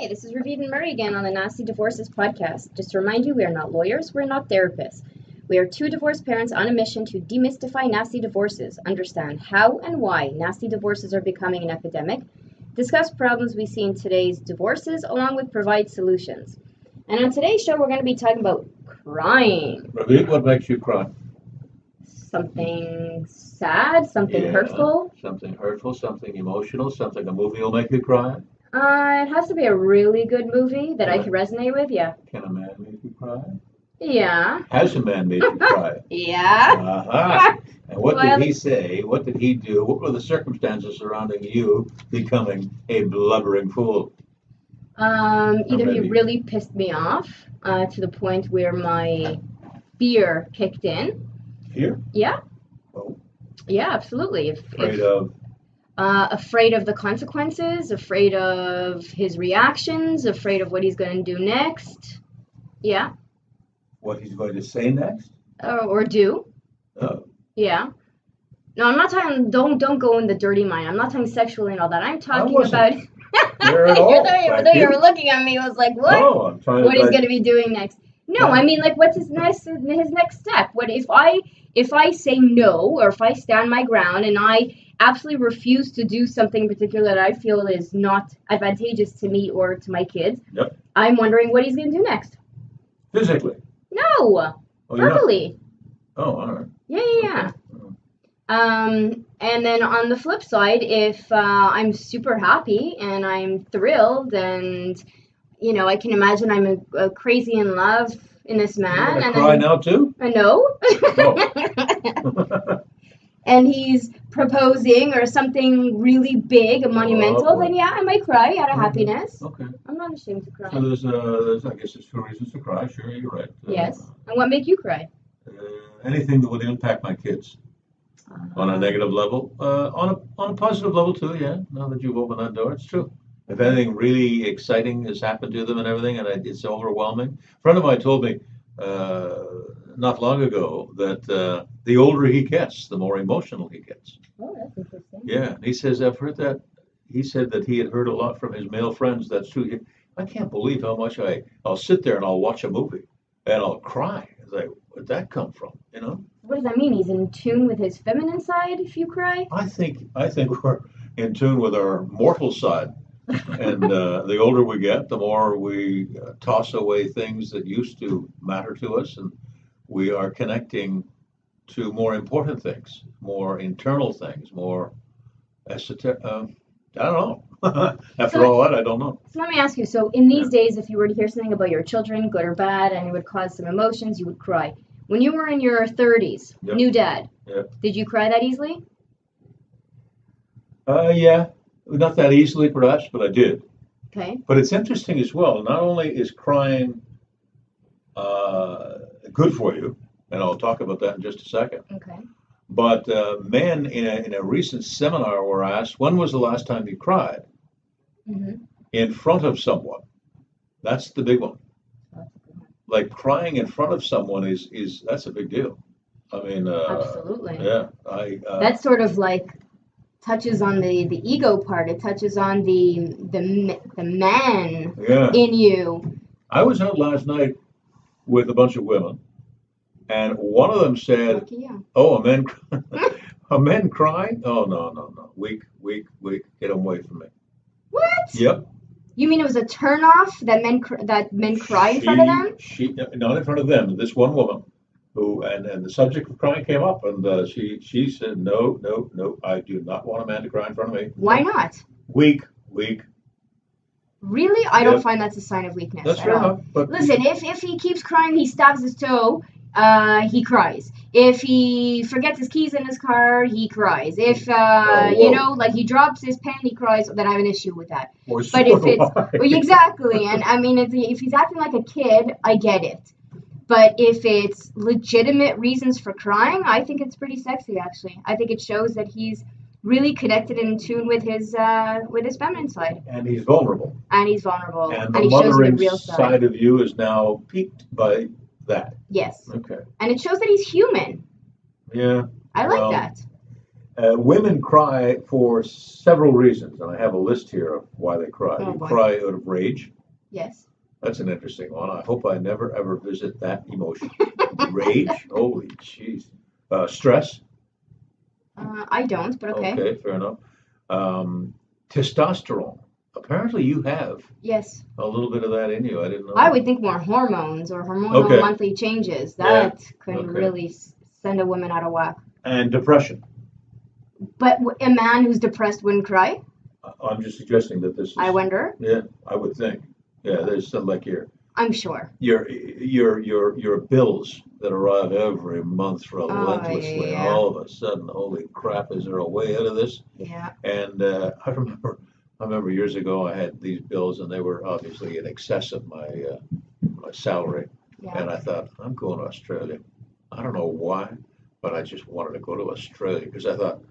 Hi, this is Ravit and Murray again on the Nasty Divorces podcast. Just to remind you, we are not lawyers, we're not therapists. We are two divorced parents on a mission to demystify nasty divorces, understand how and why nasty divorces are becoming an epidemic, discuss problems we see in today's divorces, along with provide solutions. And on today's show, we're going to be talking about crying. Ravit, what makes you cry? Something sad, something hurtful. Something hurtful, something emotional, something a movie will make you cry. It has to be a really good movie that I can resonate with, yeah. Can a man make you cry? Yeah. Has a man made you cry? Yeah. Uh-huh. And what did he say? What did he do? What were the circumstances surrounding you becoming a blubbering fool? Either he really pissed me off to the point where my fear kicked in. Fear? Yeah. Oh. Yeah, absolutely. Afraid of the consequences, afraid of his reactions, afraid of what he's going to do next. Yeah. What he's going to say next? Or do. Oh. Yeah. No, I'm not talking, don't go in the dirty mind. I'm not talking sexually and all that. I'm talking about... There at all. You were looking at me. I was like, what? Oh, I'm trying what he's going to be doing next. No, yeah. I mean, like, what's his next step? What if I say no, or if I stand my ground and I absolutely refuse to do something particular that I feel is not advantageous to me or to my kids? Yep. I'm wondering what he's going to do next. Physically? No. Verbally. Oh, all right. Yeah. Okay. And then on the flip side, if I'm super happy and I'm thrilled and, you know, I can imagine I'm crazy in love in this man. You're gonna cry now too? I know. Oh. And he's proposing or something really big and monumental, then yeah, I might cry out of happiness. Okay. I'm not ashamed to cry. So I guess there's two reasons to cry. Sure, you're right. Yes. And what make you cry? Anything that would impact my kids on a negative level. On a positive level too, yeah. Now that you've opened that door, it's true. If anything really exciting has happened to them and everything, and it's overwhelming. A friend of mine told me not long ago that the older he gets, the more emotional he gets. Oh, that's interesting. Yeah, and he says, I've heard that. He said that he had heard a lot from his male friends. That's true. I can't believe how much I'll sit there and I'll watch a movie and I'll cry. It's like, where'd that come from? You know? What does that mean? He's in tune with his feminine side if you cry? I think we're in tune with our mortal side. And the older we get, the more we toss away things that used to matter to us, and we are connecting to more important things, more internal things, more esoteric. I don't know. After all that, I don't know. So let me ask you. So in these days, if you were to hear something about your children, good or bad, and it would cause some emotions, you would cry. When you were in your 30s, new dad, did you cry that easily? Yeah. Not that easily, perhaps, but I did. Okay. But it's interesting as well. Not only is crying good for you, and I'll talk about that in just a second. Okay. But men in a recent seminar were asked, when was the last time you cried in front of someone? That's the big one. Like crying in front of someone is that's a big deal. I mean, absolutely. Yeah. That's sort of like touches on the ego part. It touches on the man in you. I was out last night with a bunch of women, and one of them said, "Oh, a men crying? Oh no, weak, get them away from me." What? Yep. You mean it was a turnoff that men cry in front of them? Not in front of them. This one woman. Who and the subject of crying came up, and she said, no, I do not want a man to cry in front of me. Why not? Weak. Really? I don't find that's a sign of weakness. That's fair enough. But listen, if he keeps crying, he stabs his toe, he cries. If he forgets his keys in his car, he cries. If like he drops his pen, he cries. Then I have an issue with that. But if it's exactly, and I mean, if he's acting like a kid, I get it. But if it's legitimate reasons for crying, I think it's pretty sexy, actually. I think it shows that he's really connected and in tune with his feminine side. And he's vulnerable. And the he shows the real side of you is now piqued by that. Yes. Okay. And it shows that he's human. Yeah. I like that. Women cry for several reasons, and I have a list here of why they cry. Oh, You boy. cry out of rage. Yes. That's an interesting one. I hope I never ever visit that emotion. Rage? Holy jeez. Stress? I don't, but okay. Okay, fair enough. Testosterone. Apparently you have Yes. a little bit of that in you. I didn't know. I would think more hormones or hormonal Okay. monthly changes. Yeah. That can Okay. really send a woman out of whack. And depression. But a man who's depressed wouldn't cry? I'm just suggesting that this is. I wonder. Yeah, I would think. Yeah, there's some like I'm sure. your bills that arrive every month relentlessly, yeah. and all of a sudden, holy crap, is there a way out of this? Yeah. And I remember years ago I had these bills, and they were obviously in excess of my salary, Yeah. and I thought, I'm going to Australia. I don't know why, but I just wanted to go to Australia because I thought,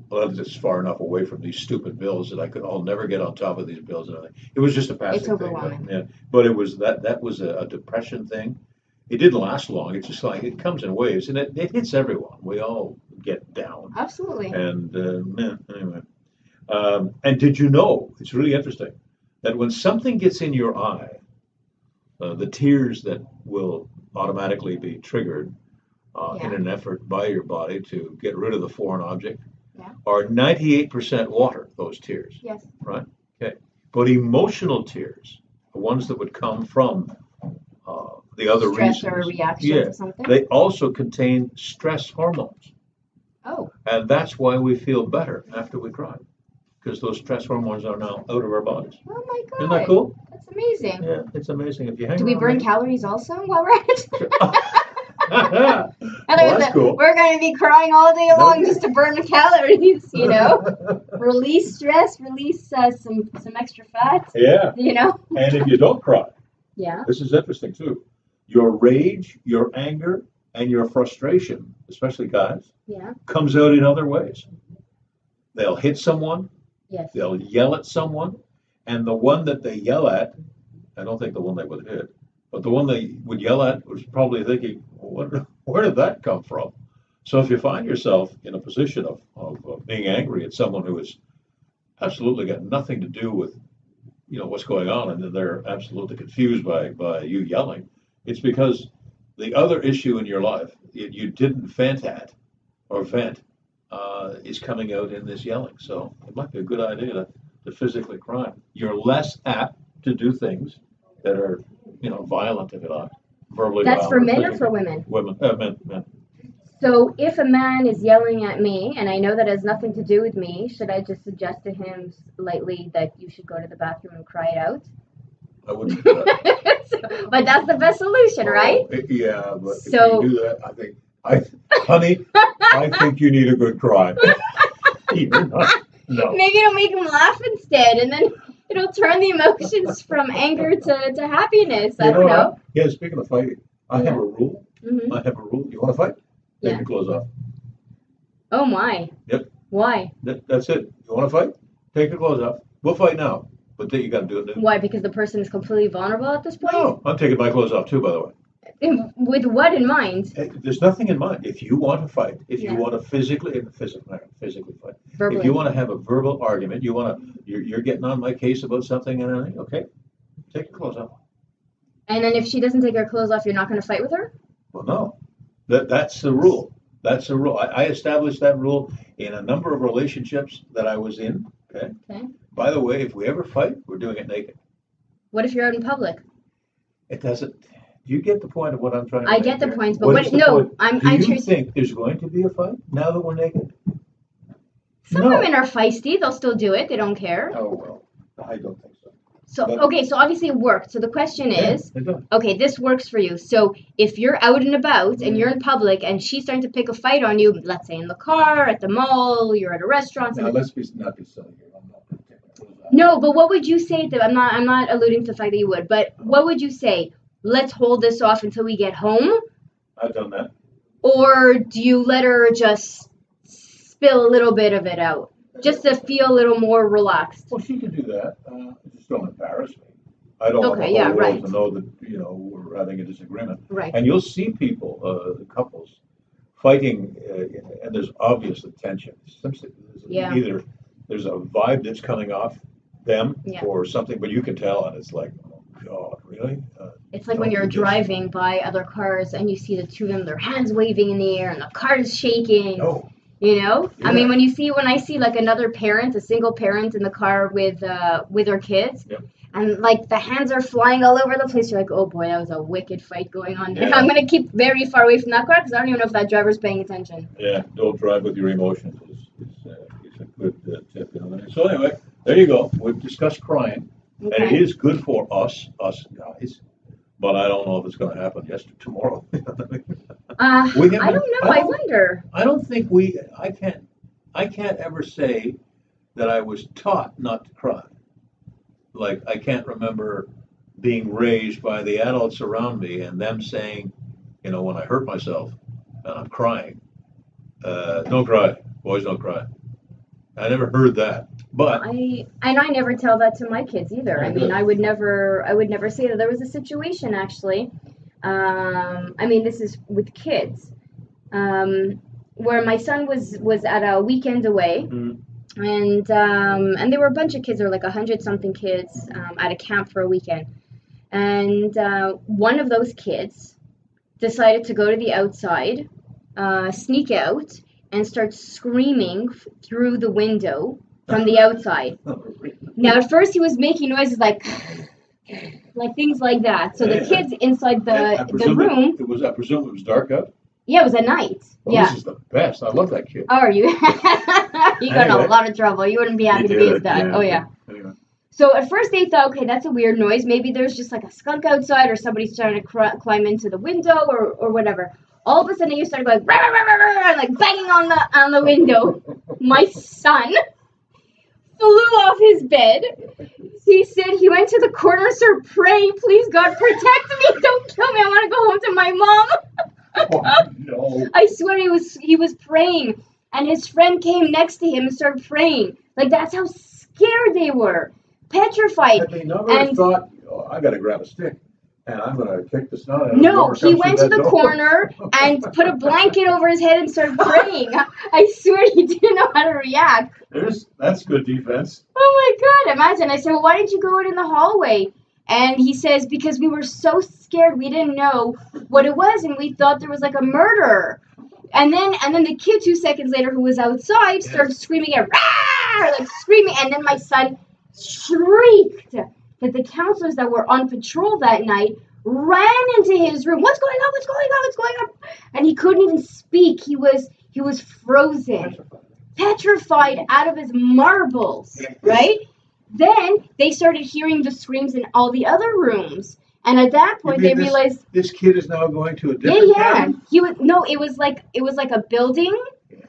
well, that's just far enough away from these stupid bills that I'll never get on top of these bills and everything. It was just a passing It's thing. overwhelming. But it was that was a depression thing. It didn't last long. It's just like it comes in waves, and it hits everyone. We all get down. Absolutely. And anyway. And did you know? It's really interesting that when something gets in your eye, the tears that will automatically be triggered in an effort by your body to get rid of the foreign object. Yeah. Are 98% water, those tears. Yes. Right? Okay. But emotional tears, the ones that would come from the other Stress reasons. or reactions or something? They also contain stress hormones. Oh. And that's why we feel better after we cry. Because those stress hormones are now out of our bodies. Oh my God. Isn't that cool? That's amazing. Yeah, it's amazing. If you hang Do we around burn like- calories also while we're at it? Well, that's cool. We're going to be crying all day long just to burn the calories, you know? Release stress, release some extra fat, Yeah. you know? And if you don't cry, Yeah. this is interesting too. Your rage, your anger, and your frustration, especially guys, Yeah. comes out in other ways. They'll hit someone, Yes. they'll yell at someone, and the one that they yell at, I don't think the one they would hit, but the one they would yell at was probably thinking, where did that come from? So if you find yourself in a position of being angry at someone who has absolutely got nothing to do with what's going on, and they're absolutely confused by you yelling, it's because the other issue in your life you didn't vent is coming out in this yelling. So it might be a good idea to physically cry. You're less apt to do things that are violent, if you like, verbally. That's for men or physically. for women? Women, men. So if a man is yelling at me, and I know that has nothing to do with me, should I just suggest to him lightly that you should go to the bathroom and cry it out? I wouldn't do that. But that's the best solution, right? Yeah, but So- if you do that, honey, I think you need a good cry. No. Maybe it'll make him laugh instead, and then it'll turn the emotions from anger to happiness. I don't know. Yeah, speaking of fighting, I have a rule. Mm-hmm. I have a rule. You want to fight? Take Yeah. your clothes off. Oh my. Yep. Why? That's it. You want to fight? Take your clothes off. We'll fight now. But then you got to do it now. Why? Because the person is completely vulnerable at this point? No, I'm taking my clothes off too, by the way. With what in mind? There's nothing in mind. If you want to fight, if you Yeah. want to physically fight, Verbally. if you want to have a verbal argument, you're getting on my case about something and anything, okay, take your clothes off. And then if she doesn't take her clothes off, you're not going to fight with her? Well, no, that's the rule. That's the rule. I established that rule in a number of relationships that I was in. Okay. Okay. By the way, if we ever fight, we're doing it naked. What if you're out in public? It doesn't. Do you get the point of what I'm trying to I make get the here? points, but What is the point? I'm Do you curious. think there's going to be a fight now that we're naked? Some No. women are feisty. They'll still do it. They don't care. Oh, well, I don't think so. So, But- okay, so obviously it worked. So the question is, Yeah, it does. okay, this works for you. So if you're out and about and you're in public and she's starting to pick a fight on you, let's say in the car, at the mall, you're at a restaurant. Now, something- let's not be silly here. I'm not going to take my clothes off. No, but what would you say to, I'm not alluding to the fact that you would, but what would you say? Let's hold this off until we get home? I've done that. Or do you let her just spill a little bit of it out? Just to feel a little more relaxed. Well, she can do that. Just don't embarrass me. I don't want Okay, the yeah, whole world right. to know that we're having a disagreement. Right. And you'll see people, couples, fighting and there's obvious tension. Yeah. Either there's a vibe that's coming off them Yeah. or something, but you can tell, and it's like, oh God, really? It's like when Don't you're do this. driving by other cars and you see the two of them, their hands waving in the air and the car is shaking. Oh, You know? Yeah. I mean, when I see like another parent, a single parent in the car with their kids, Yep. and like the hands are flying all over the place, you're like, oh boy, that was a wicked fight going on there. Yeah. I'm gonna keep very far away from that car because I don't even know if that driver's paying attention. yeah, don't drive with your emotions. It's a good tip. So anyway, there you go. We've discussed crying, and it is good for us guys. But I don't know if it's going to happen tomorrow. I don't know. I wonder. I don't think I can't ever say that I was taught not to cry. Like, I can't remember being raised by the adults around me and them saying, when I hurt myself and I'm crying, don't cry, boys don't cry. I never heard that. But I never tell that to my kids either. I mean, I would never say that. There was a situation actually. I mean, this is with kids, where my son was at a weekend away, and there were a bunch of kids. There were like 100-something kids at a camp for a weekend, and one of those kids decided to go to the outside, sneak out, and start screaming through the window from the outside. Now, at first, he was making noises like things like that. So the kids inside the room. I presume it was dark out? Yeah, it was at night. Well, yeah. This is the best. I love that kid. Oh, are you? You got in a lot of trouble. You wouldn't be happy to be his dad. Yeah. Oh, yeah. Anyway. So at first they thought, okay, that's a weird noise. Maybe there's just like a skunk outside or somebody's trying to climb into the window or whatever. All of a sudden, you started going, rah, rah, rah, rah, rah, like banging on the window. My son flew off his bed. He said he went to the corner and started praying, please God, protect me, don't kill me, I want to go home to my mom. Oh, no. I swear he was praying, and his friend came next to him and started praying. Like, that's how scared they were, petrified. Had they never thought, I got to grab a stick and I'm going to kick the snot out of No, he went to the corner and put a blanket over his head and started praying. I swear he didn't know how to react. That's good defense. Oh my God, imagine. I said, well, why didn't you go out in the hallway? And he says, because we were so scared, we didn't know what it was, and we thought there was like a murderer. And then the kid 2 seconds later who was outside started screaming at like screaming, and then my son shrieked. That the counselors that were on patrol that night ran into his room. What's going on? What's going on? What's going on? And he couldn't even speak. He was frozen, petrified out of his marbles, right? Then they started hearing the screams in all the other rooms. And at that point they realized this kid is now going to a different cabin? It was like a building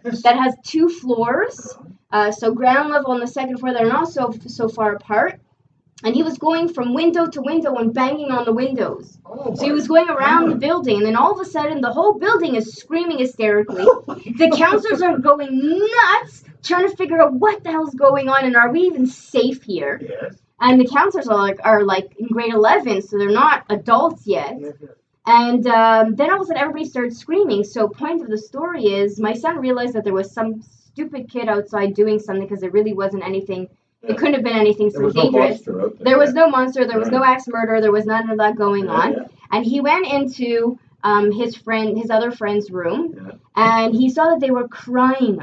that has 2 floors. So ground level and the second floor, they're not so far apart. And he was going from window to window and banging on the windows. So he was going around the building, and then all of a sudden, the whole building is screaming hysterically. The counselors are going nuts, trying to figure out what the hell's going on, and are we even safe here? Yes. And the counselors are like in grade 11, so they're not adults yet. Yes. And then all of a sudden, everybody started screaming. So point of the story is, my son realized that there was some stupid kid outside doing something because there really wasn't anything. It couldn't have been anything so dangerous. There was no monster. There was no axe murder. There was none of that going on. Yeah. And he went into his other friend's room, and he saw that they were crying,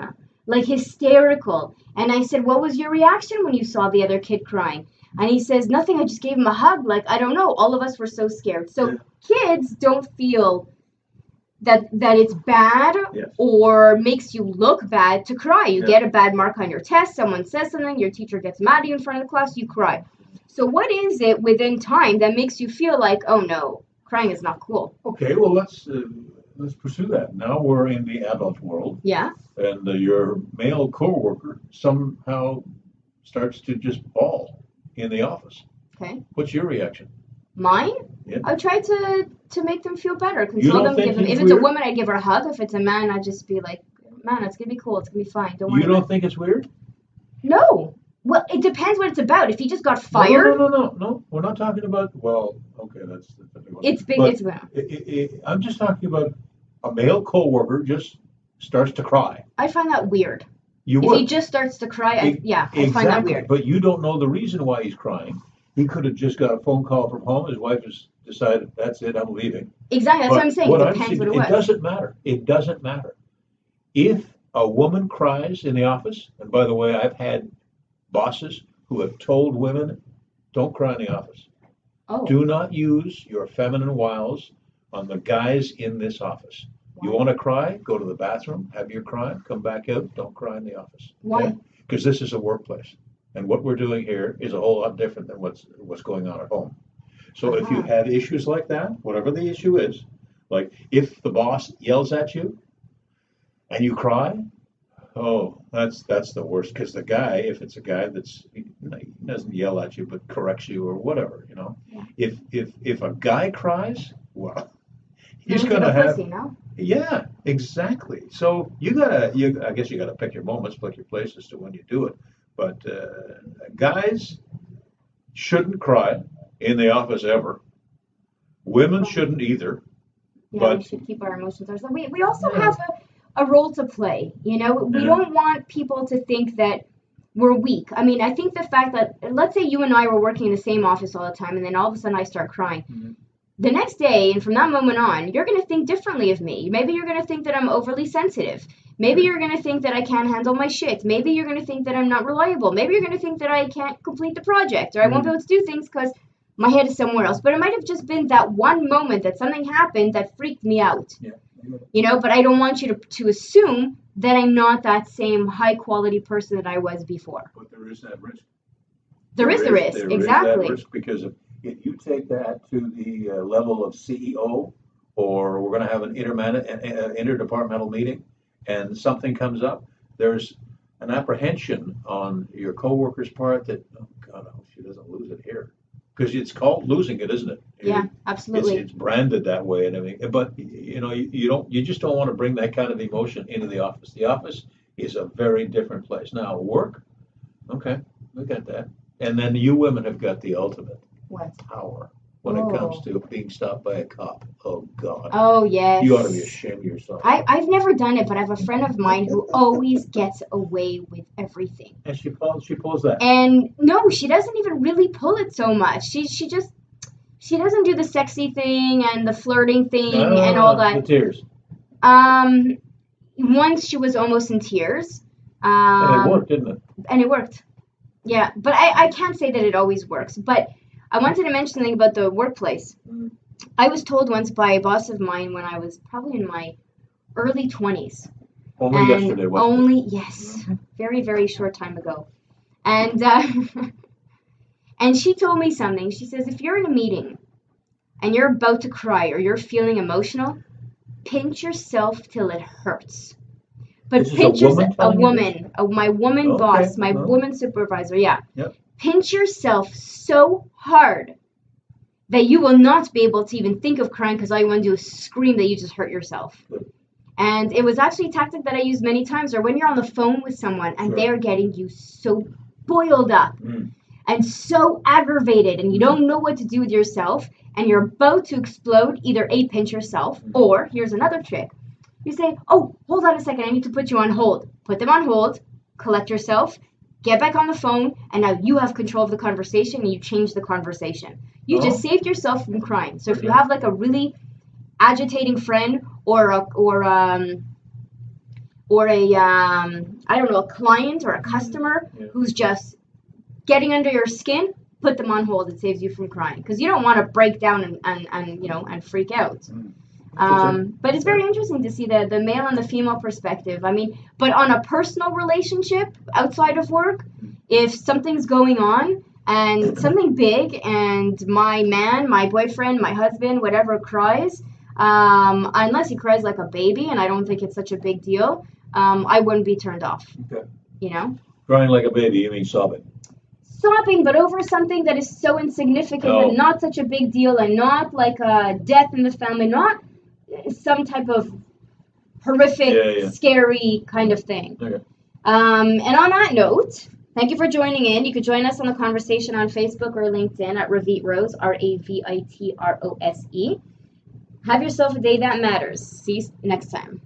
like hysterical. And I said, "What was your reaction when you saw the other kid crying?" And he says, "Nothing. I just gave him a hug. Like, I don't know. All of us were so scared." So kids don't feel that it's bad or makes you look bad to cry. You get a bad mark on your test, someone says something, your teacher gets mad at you in front of the class, you cry. So what is it within time that makes you feel like, oh no, crying is not cool? Okay, well let's pursue that. Now we're in the adult world. Yeah. And your male coworker somehow starts to just bawl in the office. Okay. What's your reaction? Mine? Yeah. I try to make them feel better. Console them. If it's a woman, I'd give her a hug. If it's a man, I'd just be like, man, it's going to be cool. It's going to be fine. Don't worry. You don't think it's weird? No. Well, it depends what it's about. If he just got fired. No. We're not talking about, well, okay, that's the big one. It's big. But I'm just talking about a male coworker just starts to cry, I find that weird. you If would. he just starts to cry, I find that Exactly. weird. But you don't know the reason why he's crying. He could have just got a phone call from home. His wife has decided, that's it, I'm leaving. Exactly, that's what I'm saying. It depends what it was. It doesn't matter. It doesn't matter. If a woman cries in the office, and by the way, I've had bosses who have told women, don't cry in the office. Oh. Do not use your feminine wiles on the guys in this office. You want to cry? Go to the bathroom, have your cry, come back out, don't cry in the office. Why? Because this is a workplace. And what we're doing here is a whole lot different than what's going on at home. So if you have issues like that, whatever the issue is, like if the boss yells at you and you cry, oh, that's the worst. Because the guy, if it's a guy he doesn't yell at you but corrects you or whatever, Yeah. If a guy cries, well, he's Then gonna have. Pussy, no? Yeah, exactly. So I guess you gotta pick your moments, pick your places to when you do it. But guys shouldn't cry in the office ever. Women shouldn't either. Yeah, but we should keep our emotions ourselves. We also have a role to play. We don't want people to think that we're weak. I mean, I think the fact that, let's say you and I were working in the same office all the time, and then all of a sudden I start crying. Mm-hmm. The next day, and from that moment on, you're going to think differently of me. Maybe you're going to think that I'm overly sensitive. Maybe you're going to think that I can't handle my shit. Maybe you're going to think that I'm not reliable. Maybe you're going to think that I can't complete the project, or I won't be able to do things because my head is somewhere else. But it might have just been that one moment that something happened that freaked me out. Yeah. But I don't want you to assume that I'm not that same high quality person that I was before. But there is that risk. There is the risk, exactly. There is that risk because if you take that to the level of CEO, or we're going to have an interdepartmental meeting, and something comes up, there's an apprehension on your coworker's part that, oh God, I hope she doesn't lose it here. Because it's called losing it, isn't it? Yeah, absolutely. It's branded that way and everything. But you just don't want to bring that kind of emotion into the office. The office is a very different place. Now, work, okay, we got that. And then you women have got the ultimate power when it comes to being stopped by a cop. Oh God. Oh yes. You ought to be ashamed of yourself. I've never done it, but I have a friend of mine who always gets away with everything. And she pulls that. And no, she doesn't even really pull it so much. She doesn't do the sexy thing and the flirting thing and all that. The tears. Once she was almost in tears. And it worked, didn't it? And it worked. Yeah, but I can't say that it always works. But I wanted to mention something about the workplace. I was told once by a boss of mine when I was probably in my early 20s. Only yesterday, wasn't it? Yes. Very, very short time ago. And and she told me something. She says, if you're in a meeting and you're about to cry or you're feeling emotional, pinch yourself till it hurts. But pinch yourself, my woman boss, my woman supervisor, yeah. Yep. Pinch yourself so hard that you will not be able to even think of crying because all you want to do is scream that you just hurt yourself. Good. And it was actually a tactic that I used many times, or when you're on the phone with someone and they're getting you so boiled up and so aggravated and you don't know what to do with yourself and you're about to explode, either A, pinch yourself, or here's another trick. You say, oh, hold on a second, I need to put you on hold. Put them on hold, collect yourself, get back on the phone, and now you have control of the conversation and you change the conversation. You just saved yourself from crying. So if you have like a really agitating friend or a client or a customer who's just getting under your skin, put them on hold. It saves you from crying because you don't want to break down and freak out. But it's very interesting to see the male and the female perspective. I mean, but on a personal relationship outside of work, if something's going on and something big and my man, my boyfriend, my husband, whatever cries, unless he cries like a baby and I don't think it's such a big deal, I wouldn't be turned off. Okay. Crying like a baby, you mean sobbing? Sobbing, but over something that is so insignificant and not such a big deal and not like a death in the family, not some type of horrific, scary kind of thing. Okay. And on that note, thank you for joining in. You could join us on the conversation on Facebook or LinkedIn at Ravit Rose, Ravitrose. Have yourself a day that matters. See you next time.